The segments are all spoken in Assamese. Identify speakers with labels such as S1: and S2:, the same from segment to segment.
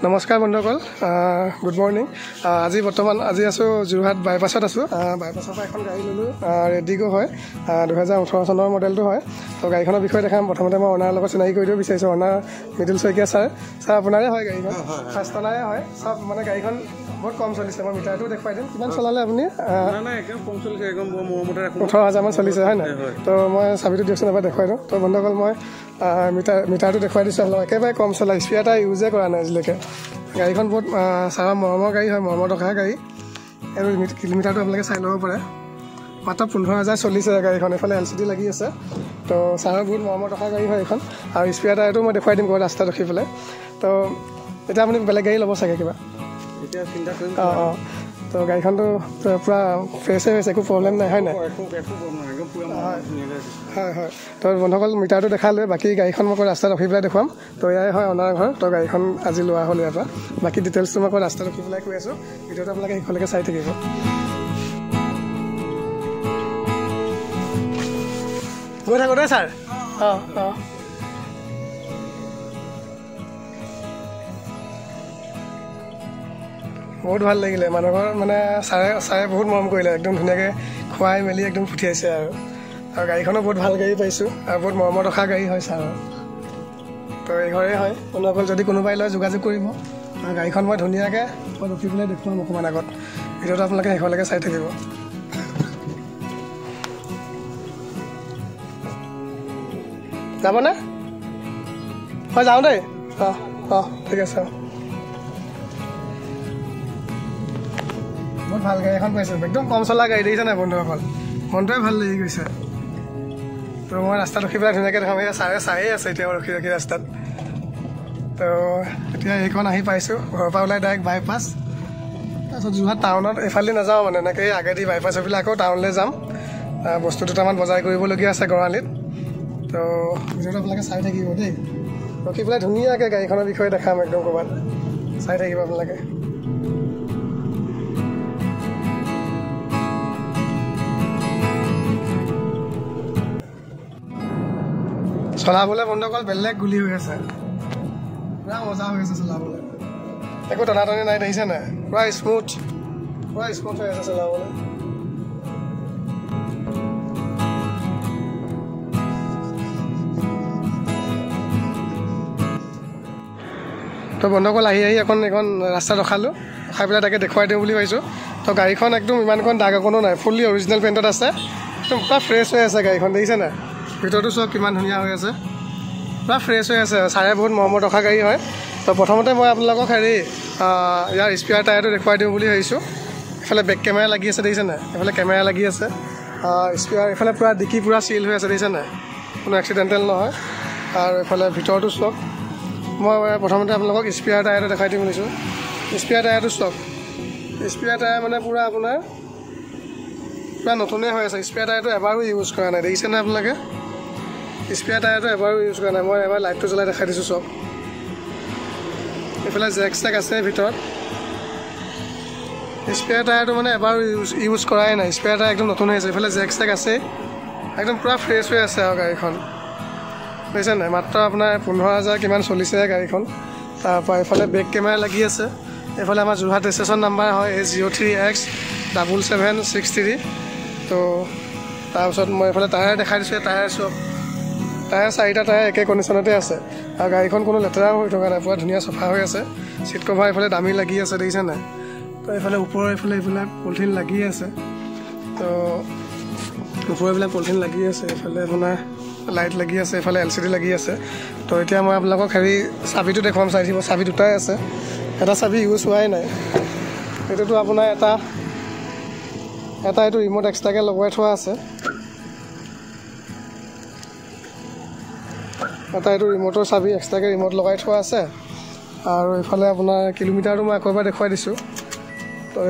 S1: নমস্কাৰ বন্ধুসকল, গুড মৰ্ণিং। আজি আছোঁ যোৰহাট বাইপাছত আছোঁ। বাইপাছৰ পৰা এখন গাড়ী ল'লোঁ, ৰেডিগো হয়, 2018 চনৰ মডেলটো হয়। তো গাড়ীখনৰ বিষয়ে দেখাম। প্ৰথমতে মই অনাৰ লগত চিনাকি কৰি দিব বিচাৰিছোঁ। অনাৰ মৃদুল শইকীয়া ছাৰ আপোনাৰে হয় গাড়ীখন? ফাৰ্ষ্ট অনাৰে হয়। চব মানে গাড়ীখন বহুত কম চলিছে। মই মিটাৰটো দেখুৱাই দিম। কিমান চলালে আপুনি? 18,000মান চলিছে হয় নাই? তো মই চাবিটো দিয়কচোন এবাৰ দেখুৱাই দিওঁ। তো বন্ধুসকল মই মিটাৰটো দেখুৱাই দিছোঁ আপোনাক। একেবাৰে কম চলা, স্পীয়াৰ এটা ইউজে কৰা নাই আজিলৈকে। গাড়ীখন বহুত ছাৰৰ মৰমৰ গাড়ী হয়, মৰমৰ টকা গাড়ী। আৰু কিলোমিটাৰটো আপোনালোকে চাই ল'ব পাৰে। মাত্ৰ 15,000 চলিছে গাড়ীখন। এইফালে LCD লাগি আছে। তো ছাৰৰ বহুত মৰমৰ টকা গাড়ী হয় এইখন। আৰু স্পীয়াৰ টায়াৰটো মই দেখুৱাই দিম ক'ৰবাত ৰাস্তাত ৰখি পেলাই। তো এতিয়া আপুনি বেলেগ গাড়ী ল'ব চাগে কিবা? অঁ। তো গাড়ীখনটো পূৰা ফ্ৰেছে হৈছে, একো প্ৰব্লেম নাই হয় নাই? হয় হয়। তো বন্ধুসকল মিটাৰটো দেখালোৱে। বাকী গাড়ীখন মই ৰাস্তাত ৰখি পেলাই দেখুৱাম। তো এয়াই হয় অনাৰ ঘৰ। তো গাড়ীখন আজি লোৱা হ'ল ইয়াৰ পৰা। বাকী ডিটেইলছটো মই ৰাস্তাত ৰখি পেলাই কৈ আছোঁ। ভিডিঅ'টো আপোনালোকে শেষলৈকে চাই থাকিব। গৈ থাকোঁ দেই ছাৰ। অঁ। বহুত ভাল লাগিলে। মানুহৰ মানে ছাৰে বহুত মৰম কৰিলে, একদম ধুনীয়াকৈ খুৱাই মেলি একদম পঠিয়াইছে আৰু গাড়ীখনো বহুত ভাল গাড়ী পাইছোঁ। আৰু বহুত মৰমৰ ৰখা গাড়ী হয় ছাৰৰ। তো এই ঘৰে হয়। বন্ধুসকল যদি কোনোবাই লয় যোগাযোগ কৰিব। আৰু গাড়ীখন মই ধুনীয়াকৈ ৰখি পেলাই দেখুৱাম অকণমান আগত। ভিডিঅ'টো আপোনালোকে শেষলৈকে চাই থাকিব। যাবনে? হয় যাওঁ দেই। অঁ ঠিক আছে। বহুত ভাল গাড়ী এখন পাইছোঁ, একদম কম চলা গাড়ী দেখিছে নাই বন্ধুসকল? মনটোৱে ভাল লাগি গৈছে। তো মই ৰাস্তাত ৰখি পেলাই ধুনীয়াকৈ দেখাম। এয়া ছাৰে চায়েই আছে এতিয়া ৰখি ৰাস্তাত। তো এতিয়া এইখন আহি পাইছোঁ। ঘৰৰ পৰা ওলাই ডাইৰেক্ট বাইপাছ। তাৰপিছত যোৰহাট টাউনত এইফালে নাযাওঁ মানে, এনেকৈ আগেদি বাইপাছ হৈ পেলাই আকৌ টাউনলৈ যাম। বস্তু দুটামান বজাৰ কৰিবলগীয়া আছে গড়আলিত। তো ভিডিঅ'টো আপোনালোকে চাই থাকিব দেই। ৰখি পেলাই ধুনীয়াকৈ গাড়ীখনৰ বিষয়ে দেখাম একদম ক'ৰবাত। চাই থাকিব আপোনালোকে। চলাবলৈ বন্ধুসকল বেলেগ গুলি হৈ আছে, পূৰা মজা হৈ আছে চলাবলৈ। একো টনাটনি নাই দেখিছে নাই? পূৰা স্মুথ হৈ আছে চলাবলৈ। তো বন্ধুসকল আহি এখন ৰাস্তাত ৰখালোঁ। ৰখাই পেলাই তাকে দেখুৱাই দিওঁ বুলি ভাবিছোঁ। তো গাড়ীখন একদম ইমানখন দাগ অকণো নাই, ফুল্লি অৰিজিনেল পেইণ্টত আছে। একদম পূৰা ফ্ৰেছ হৈ আছে গাড়ীখন দেখিছে নাই? ভিতৰটো চব কিমান ধুনীয়া হৈ আছে, পূৰা ফ্ৰেছ হৈ আছে। ছাৰে বহুত মৰমত ৰখা গাড়ী হয়। তো প্ৰথমতে মই আপোনালোকক ইয়াৰ স্পীয়াৰ টায়াৰটো দেখুৱাই দিওঁ বুলি ভাবিছোঁ। এইফালে বেক কেমেৰা লাগি আছে দেখিছে নাই? এইফালে কেমেৰা লাগি আছে। স্পীয়াৰ এইফালে পূৰা ডিকি পূৰা চিল হৈ আছে দেখিছে নাই? কোনো এক্সিডেণ্টেল নহয়। আৰু এইফালে ভিতৰটো চব মই প্ৰথমতে আপোনালোকক স্পীয়াৰ টায়াৰটো দেখাই দিম বুলিছোঁ। স্পীয়াৰ টায়াৰটো চব স্পীয়াৰ টায়াৰ মানে পূৰা আপোনাৰ পূৰা নতুনেই হৈ আছে। স্পীয়াৰ টায়াৰটো এবাৰো ইউজ কৰা নাই দেখিছে নাই আপোনালোকে? স্পীয়াৰ টায়াৰটো এবাৰো ইউজ কৰা নাই। মই এবাৰ লাইটটো জ্বলাই দেখাই দিছোঁ চব। এইফালে জেক আছে ভিতৰত। স্পীয়াৰ টায়াৰটো মানে এবাৰো ইউজ কৰাই নাই। স্পীয়াৰ টায়াৰ একদম নতুন হৈ আছে। এইফালে জেক আছে, একদম পূৰা ফ্ৰেছ হৈ আছে আৰু গাড়ীখন বুজিছে নাই? মাত্ৰ আপোনাৰ 15,000 কিমান চলিছে গাড়ীখন। তাৰপৰা এইফালে বেক কেমেৰা লাগি আছে। এইফালে আমাৰ যোৰহাট ৰেজিষ্ট্ৰেশ্যন নাম্বাৰ হয় AS03X77763। তো তাৰপিছত মই এইফালে টায়াৰ দেখাই দিছোঁ। টায়াৰ চব টায়াৰ 4টা টায়াৰ একে কণ্ডিশ্যনতে আছে। আৰু গাড়ীখন কোনো লেতেৰাও হৈ থকা নাই, পূৰা ধুনীয়া চফা হৈ আছে। চিট কভাৰ এইফালে দামী লাগি আছে দেখিছে নাই? তো এইফালে ওপৰৰ এইবিলাক পলিথিন লাগি আছে। তো ওপৰৰ এইবিলাক পলিথিন লাগি আছে। এইফালে আপোনাৰ লাইট লাগি আছে, এইফালে LCD লাগি আছে। তো এতিয়া মই আপোনালোকক চাবিটো দেখুৱাম। চাই দিব, চাবি দুটাই আছে। এটা চাবি ইউজ হোৱাই নাই। এইটোতো আপোনাৰ এটা এইটো ৰিম'ট এক্সট্ৰাকৈ লগাই থোৱা আছে। এটা এইটো ৰিম'টৰ চাবি এক্সট্ৰাকৈ ৰিম'ট লগাই থোৱা আছে। আৰু এইফালে আপোনাৰ কিলোমিটাৰটো মই আকৌ এবাৰ দেখুৱাই দিছোঁ। তো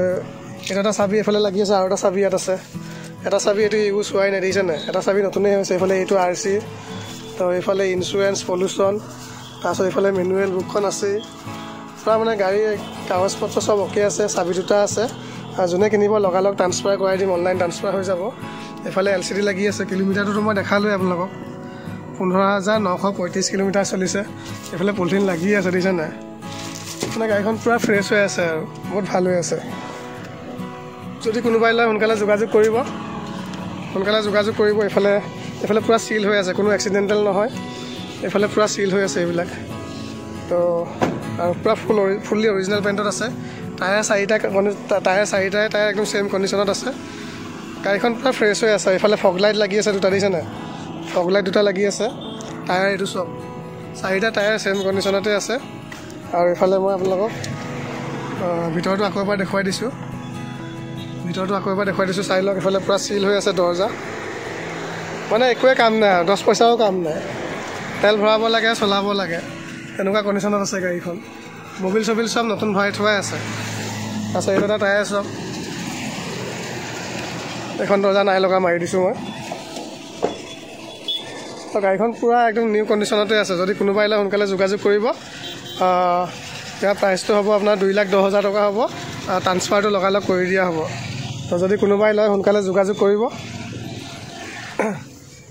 S1: এইটো এটা চাবি এইফালে লাগি আছে, আৰু এটা চাবি ইয়াত আছে। এটা চাবি এইটো ইউজ হোৱাই নাই দেখিছে নাই? এটা চাবি নতুনেই হৈছে। এইফালে এইটো RC, তো এইফালে ইঞ্চুৰেঞ্চ, পলিউশ্যন, তাৰপিছত এইফালে মেনুৱেল বুকখন আছেই। পূৰা মানে গাড়ীৰ কাগজ পত্ৰ চব অ'কে আছে। চাবি দুটা আছে। আৰু যোনে কিনিব লগালগ ট্ৰান্সফাৰ কৰাই দিম, অনলাইন ট্ৰান্সফাৰ হৈ যাব। এইফালে LCD লাগি আছে। কিলোমিটাৰটোতো মই দেখালোৱে আপোনালোকক। 15,935 কিলোমিটাৰ চলিছে। এইফালে পলিথিন লাগি আছে দেখিছে নাই? মানে গাড়ীখন পূৰা ফ্ৰেছ হৈ আছে আৰু বহুত ভাল হৈ আছে যদি কোনোবাই লয় সোনকালে যোগাযোগ কৰিব এইফালে পূৰা চিল হৈ আছে কোনো এক্সিডেণ্টেল নহয় এইফালে পূৰা চিল হৈ আছে এইবিলাক তো আৰু পূৰা ফুল্লি অৰিজিনেল পেইণ্টত আছে টায়াৰ চাৰিটাই একদম ছেইম কণ্ডিশ্যনত আছে গাড়ীখন পূৰা ফ্ৰেছ হৈ আছে এইফালে ফগ লাইট লাগি আছে দুটা দিছে নাই ফগ লাইট দুটা লাগি আছে টায়াৰ এইটো চব চাৰিটা টায়াৰ ছেইম কণ্ডিশ্যনতে আছে আৰু এইফালে মই আপোনালোকক ভিতৰটো আকৌ এবাৰ দেখুৱাই দিছোঁ চাই লওক এইফালে পূৰা চিল হৈ আছে দৰ্জা মানে একোৱে কাম নাই 10 পইচাও কাম নাই তেল ভৰাব লাগে চলাব লাগে এনেকুৱা কণ্ডিশ্যনত আছে গাড়ীখন মোবিল চবিল চব নতুন ভৰাই থোৱাই আছে তাৰপিছত এইটো এটা টায়াৰ চব এখন দৰ্জা নাই লগা মাৰি দিছোঁ মই তো গাড়ীখন পূৰা একদম নিউ কণ্ডিশ্যনতে আছে যদি কোনোবাই লয় সোনকালে যোগাযোগ কৰিব ইয়াৰ প্ৰাইচটো হ'ব আপোনাৰ 2,10,000 টকা হ'ব ট্ৰান্সফাৰটো লগালগ কৰি দিয়া হ'ব তো যদি কোনোবাই লয় সোনকালে যোগাযোগ কৰিব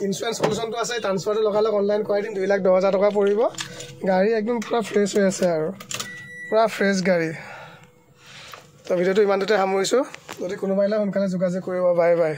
S1: ইঞ্চুৰেঞ্চ পলিউশ্যনটো আছে ট্ৰান্সফাৰটো লগালগ অনলাইন কৰাই দিম 2,10,000 টকা পৰিব গাড়ী একদম পূৰা ফ্ৰেছ হৈ আছে আৰু পূৰা ফ্ৰেছ গাড়ী তো ভিডিঅ'টো ইমানটোতে সামৰিছোঁ যদি কোনোবাই লয় সোনকালে যোগাযোগ কৰিব বাই বাই